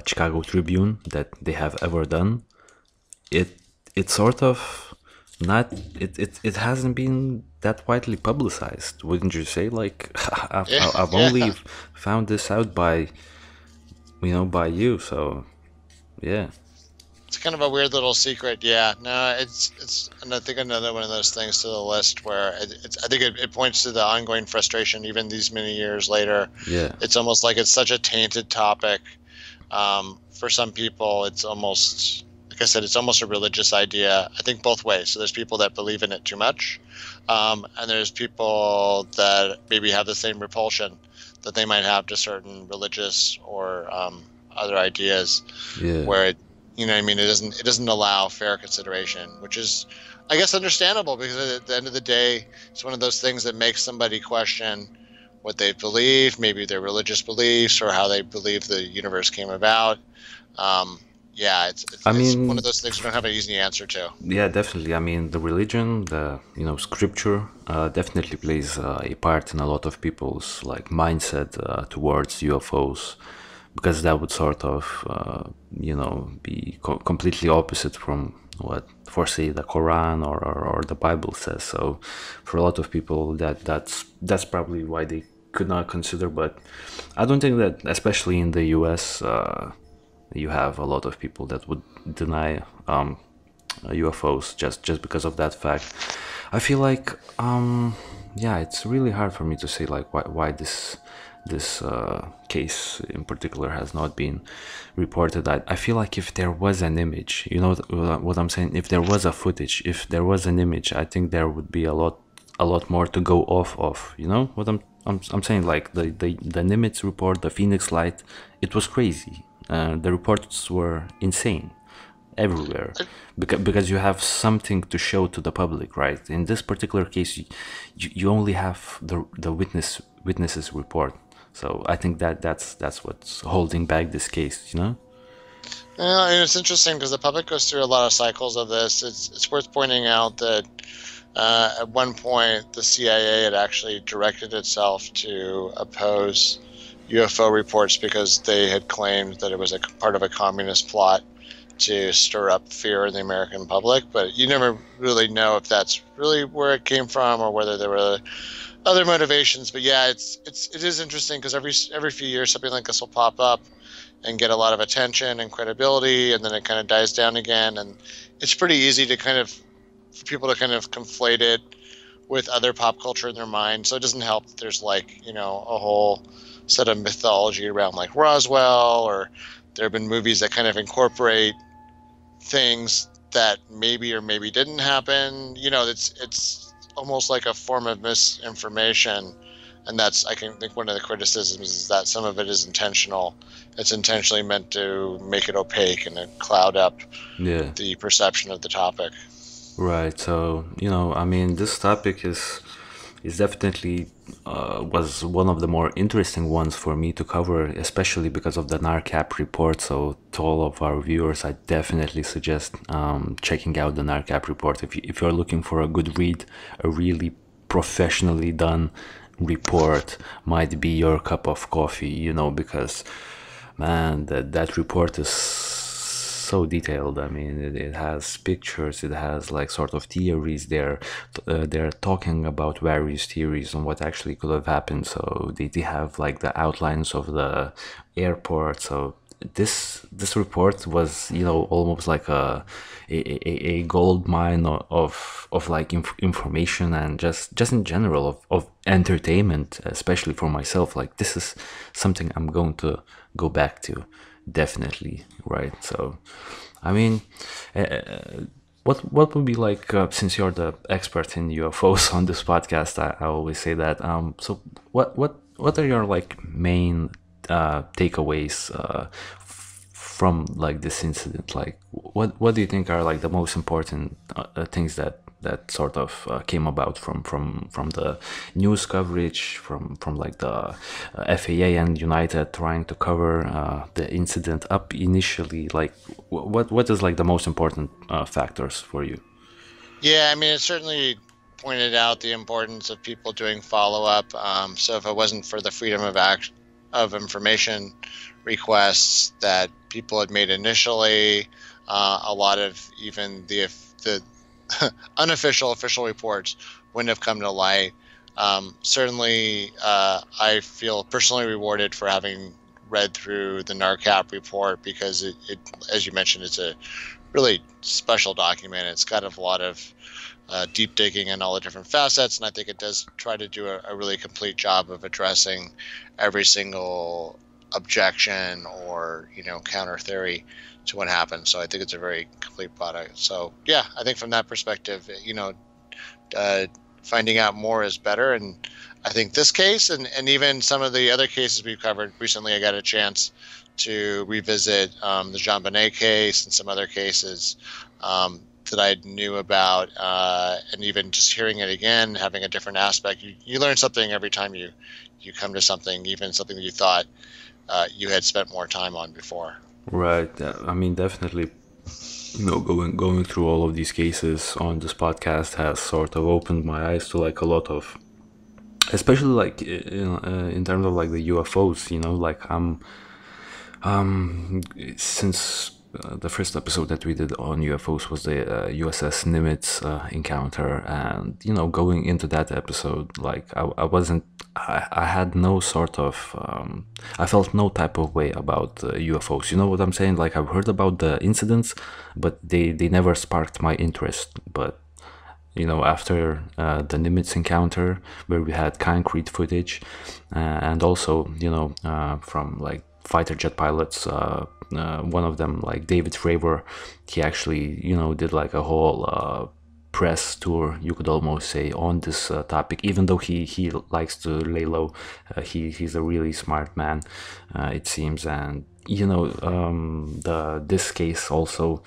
Chicago Tribune that they have ever done, it sort of not it hasn't been that widely publicized, wouldn't you say? Like, I've only found this out by you, so yeah. It's kind of a weird little secret. Yeah, no, it's and I think another one of those things to the list where I think it points to the ongoing frustration even these many years later. Yeah, it's almost like it's such a tainted topic. For some people, it's almost, like I said, it's almost a religious idea. I think both ways. So there's people that believe in it too much, and there's people that maybe have the same repulsion that they might have to certain religious or other ideas, yeah. where it doesn't allow fair consideration, which is, I guess, understandable, because at the end of the day, it's one of those things that makes somebody question what they believe, maybe their religious beliefs, or how they believe the universe came about. It's one of those things you don't have an easy answer to. Yeah, definitely. I mean, the religion, the scripture, definitely plays a part in a lot of people's like mindset towards UFOs, because that would sort of be completely opposite from what, for say, the Quran or the Bible says. So for a lot of people, that's probably why they could not consider. But I don't think that, especially in the US, you have a lot of people that would deny UFOs just because of that fact. I feel like it's really hard for me to say like why this case in particular has not been reported. I feel like if there was an image, you know what I'm saying, if there was a footage, if there was an image, I think there would be a lot more to go off of. You know what I'm saying? Like the Nimitz report, the Phoenix Light, it was crazy. The reports were insane everywhere, because you have something to show to the public, right? In this particular case, you only have the witnesses report. So I think that's what's holding back this case, Yeah, and it's interesting because the public goes through a lot of cycles of this. It's worth pointing out that At one point, the CIA had actually directed itself to oppose UFO reports because they had claimed that it was a part of a communist plot to stir up fear in the American public. But you never really know if that's really where it came from or whether there were other motivations. But yeah, it is interesting because every few years something like this will pop up and get a lot of attention and credibility, and then it kind of dies down again. And it's pretty easy to for people to kind of conflate it with other pop culture in their mind. So it doesn't help that there's a whole set of mythology around like Roswell, or there have been movies that kind of incorporate things that maybe or maybe didn't happen. It's almost like a form of misinformation. And that's, I think, one of the criticisms is that some of it is intentional. It's intentionally meant to make it opaque and to cloud up the perception of the topic. Right. So, this topic is definitely was one of the more interesting ones for me to cover, especially because of the NARCAP report. So to all of our viewers, I definitely suggest checking out the NARCAP report. If you're looking for a good read, a really professionally done report might be your cup of coffee, because man, that report is so detailed. I mean, it has pictures, it has like sort of theories. They're talking about various theories on what actually could have happened. So they have like the outlines of the airport. So this report was almost like a gold mine of like information, and just in general of entertainment, especially for myself. Like, this is something I'm going to go back to, definitely, right? So I mean, what would be like, since you're the expert in UFOs on this podcast, I always say that, so what are your like main takeaways from like this incident? Like, what do you think are like the most important things that sort of came about from the news coverage, from like the FAA and United trying to cover the incident up initially? Like, what is like the most important factors for you? Yeah, I mean, it certainly pointed out the importance of people doing follow-up. So if it wasn't for the freedom of information requests that people had made initially, a lot of even the official reports wouldn't have come to light. Certainly, I feel personally rewarded for having read through the NARCAP report, because it, as you mentioned, it's a really special document. It's got a lot of deep digging in all the different facets, and I think it does try to do a really complete job of addressing every single objection or counter theory to what happened. So I think it's a very complete product. So yeah, I think from that perspective, finding out more is better. And I think this case and even some of the other cases we've covered recently, I got a chance to revisit the Jonbenet case and some other cases that I knew about, and even just hearing it again, having a different aspect. You learn something every time you come to something, even something that you thought you had spent more time on before. Right. I mean, definitely, going through all of these cases on this podcast has sort of opened my eyes to like a lot of, especially like in terms of like the UFOs. Like since the first episode that we did on UFOs was the USS Nimitz encounter, and going into that episode, like I had no sort of I felt no type of way about UFOs. You know what I'm saying? Like, I've heard about the incidents, but they never sparked my interest. But after the Nimitz encounter, where we had concrete footage, and also from like fighter jet pilots, one of them, like David Fravor, he actually did like a whole press tour, you could almost say, on this topic. Even though he likes to lay low, he's a really smart man, it seems. And this case also,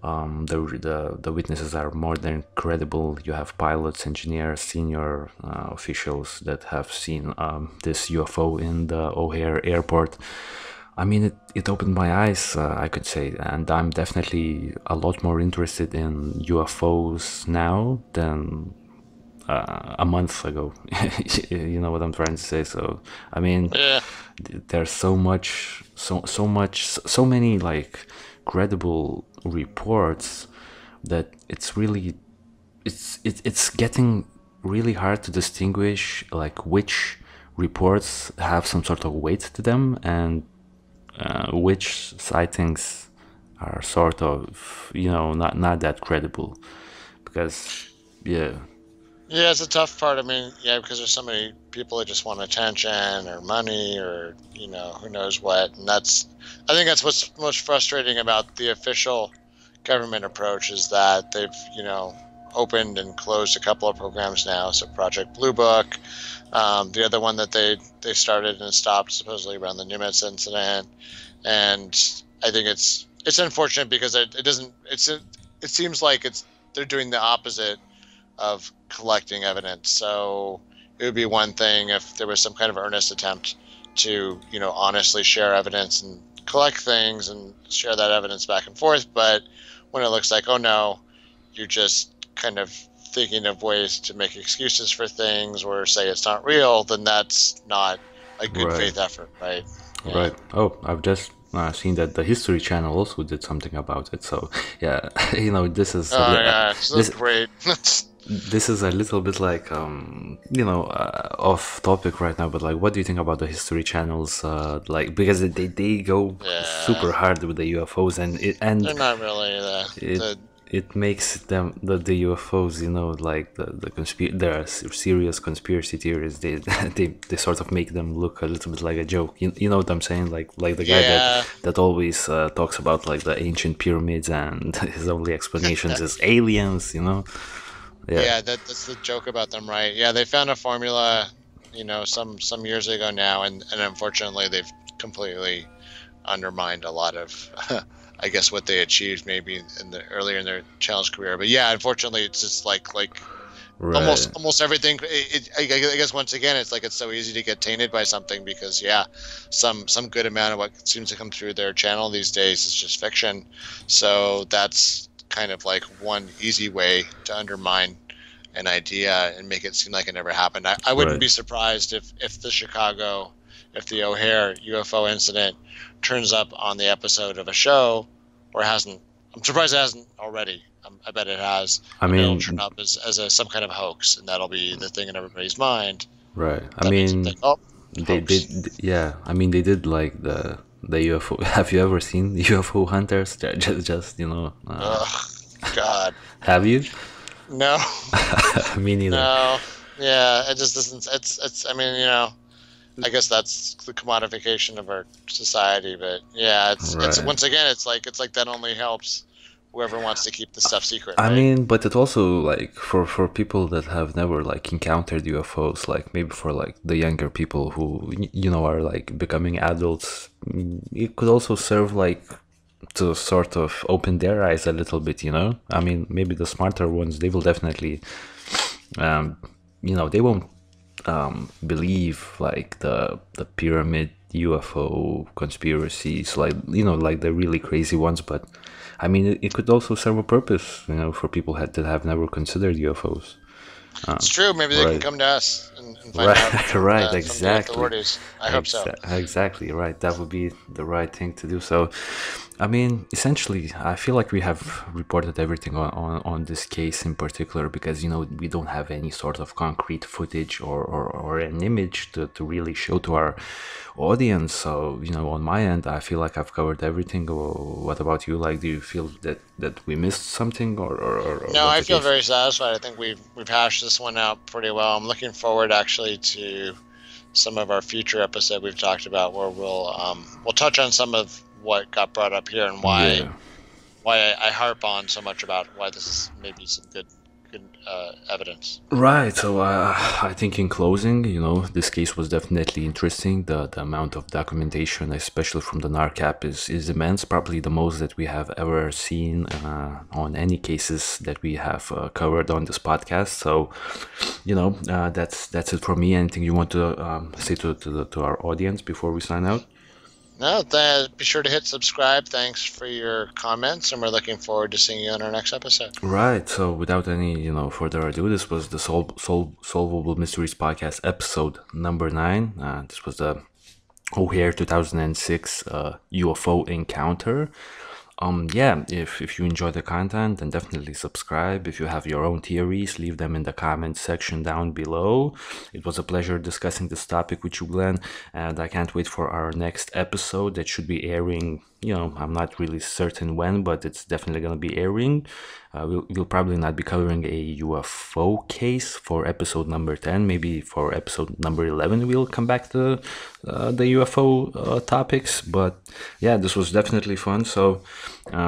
the witnesses are more than credible. You have pilots, engineers, senior officials that have seen this UFO in the O'Hare Airport. I mean, it opened my eyes, I could say, and I'm definitely a lot more interested in UFOs now than a month ago. You know what I'm trying to say? So, I mean, Yeah. there's so many like credible reports that it's getting really hard to distinguish like which reports have some sort of weight to them and which sightings are sort of, you know, not that credible, because yeah. Yeah, it's a tough part. I mean, yeah, because there's so many people that just want attention or money or, you know, who knows what. And I think that's what's most frustrating about the official government approach is that they've, you know, opened and closed a couple of programs now. So Project Blue Book, the other one that they started and stopped supposedly around the Nimitz incident. And I think it's unfortunate because it seems like they're doing the opposite of collecting evidence. So it would be one thing if there was some kind of earnest attempt to, you know, honestly share evidence and collect things and share that evidence back and forth. But when it looks like, oh no, you're just kind of thinking of ways to make excuses for things or say it's not real, then that's not a good faith effort, right? Yeah. Right. Oh, I've just seen that the History Channel also did something about it. So yeah, you know, this is Great. This is a little bit like you know, off topic right now, but like, what do you think about the History Channels? Like, because they go super hard with the UFOs, and they're not really it makes them the UFOs, you know, like there are serious conspiracy theories. They sort of make them look a little bit like a joke. You know what I'm saying? Like the guy that always talks about like the ancient pyramids and his only explanations is aliens. You know. Yeah, that's the joke about them, right? Yeah, they found a formula, you know, some years ago now, and unfortunately they've completely undermined a lot of, I guess, what they achieved maybe earlier in their challenge career. But yeah, unfortunately, it's just like almost everything. I guess once again, it's like it's so easy to get tainted by something because some good amount of what seems to come through their channel these days is just fiction. So that's kind of like one easy way to undermine an idea and make it seem like it never happened. I wouldn't be surprised if the O'Hare UFO incident turns up on the episode of a show, or hasn't. I'm surprised it hasn't already. I bet it has. I mean, it'll turn up as some kind of hoax, and that'll be the thing in everybody's mind. Right. I mean, they did. Yeah. I mean, they did like the UFO. Have you ever seen the UFO Hunters? Just you know. God. Have you? No. Me neither. No. Yeah. It just doesn't. It's. I mean, you know. I guess that's the commodification of our society, but yeah, it's once again, it's like that only helps whoever wants to keep the stuff secret. I mean, but it also like for people that have never like encountered UFOs, like maybe for like the younger people who you know are like becoming adults, it could also serve like to sort of open their eyes a little bit, you know. I mean, maybe the smarter ones, they will definitely, you know, they won't believe like the pyramid UFO conspiracies, like, you know, like the really crazy ones. But I mean, it could also serve a purpose, you know, for people that have never considered UFOs. It's true. Maybe they can come to us and find out. Right, from exactly. the authorities. I hope so. Exactly, right. That would be the right thing to do. So, I mean, essentially, I feel like we have reported everything on this case in particular because, you know, we don't have any sort of concrete footage or an image to really show to our audience. So, you know, on my end, I feel like I've covered everything. What about you? Like, do you feel that we missed something or No, I feel very satisfied. I think we've hashed this one out pretty well. I'm looking forward actually to some of our future episode we've talked about where we'll touch on some of what got brought up here and why I harp on so much about why this is maybe some good evidence. Right. So I think in closing, you know, this case was definitely interesting. The amount of documentation, especially from the NARCAP, is immense. Probably the most that we have ever seen on any cases that we have covered on this podcast. So, you know, that's it for me. Anything you want to say to our audience before we sign out? No, be sure to hit subscribe. Thanks for your comments, and we're looking forward to seeing you on our next episode. Right. So without any, further ado, this was the Solvable Mysteries Podcast, episode number 9. This was the O'Hare 2006 UFO encounter. If you enjoy the content, then definitely subscribe. If you have your own theories, leave them in the comments section down below. It was a pleasure discussing this topic with you, Glenn, and I can't wait for our next episode that should be airing. I'm not really certain when, but it's definitely going to be airing. We'll probably not be covering a UFO case for episode number 10. Maybe for episode number 11 we'll come back to the UFO topics. But yeah, this was definitely fun. So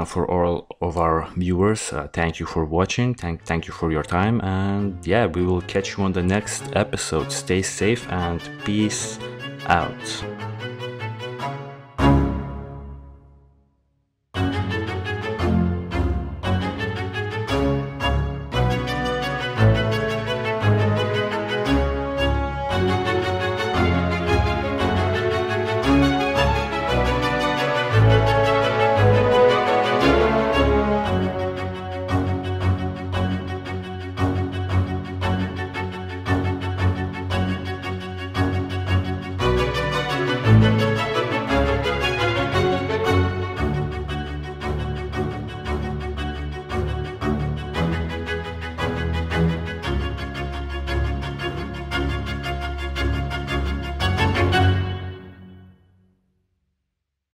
for all of our viewers, thank you for watching. Thank you for your time. And yeah, we will catch you on the next episode. Stay safe and peace out.